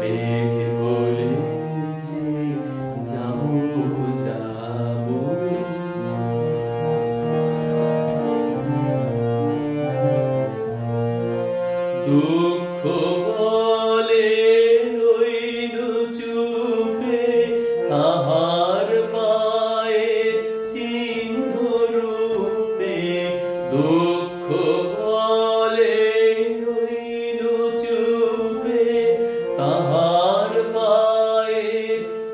মেঘ বলেছে যাবো যাবো, দুঃখ বলে রইল চুপে তাহার পায়ে চিহ্ন রূপে, দুঃখ বলে রইল চুপে তাহার পায়ে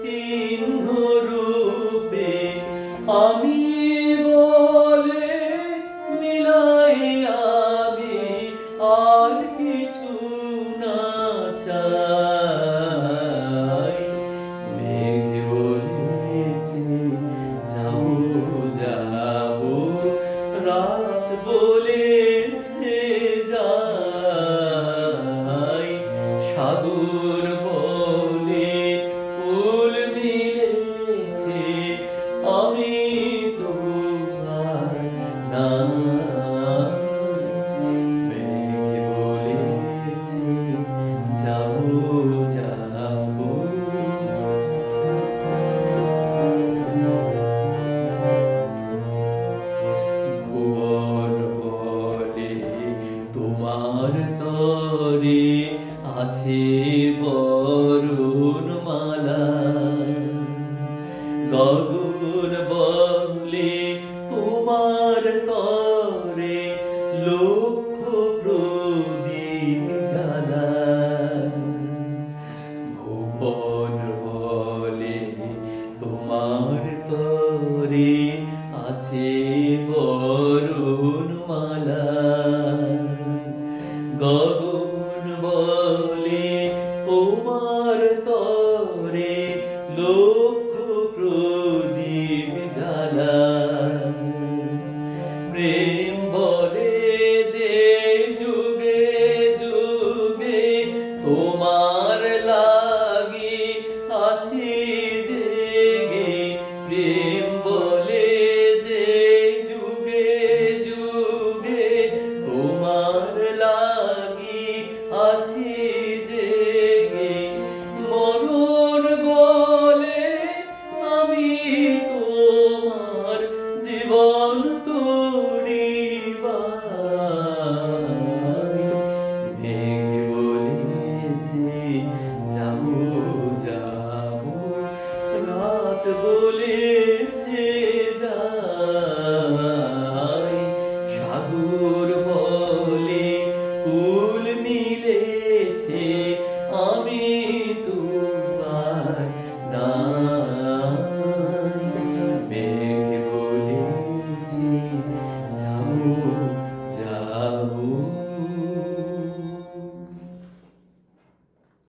চিহ্ন রূপে, আমি বলে মিলাই আমি আর কিছু না চাই। মেঘ বলেছে যাবো যাবো, রাত বলেছে যাই, সাগর বলে ফুল মিলেছে আমি তো আর নাই। মেঘ বলেছে যাবো যাবো, ভুবন বলে তোমার তরে আছে বরণমালা, গগন বলে তোমার তরে লক্ষ প্রদীপ জ্বালা, ভুবন বলে তোমার তরে আছে বরণমালা, গগন বলে তোমার তরে লক্ষ প্রদীপ জ্বালা, প্রেম বলে যে যুগে যুগে তোমার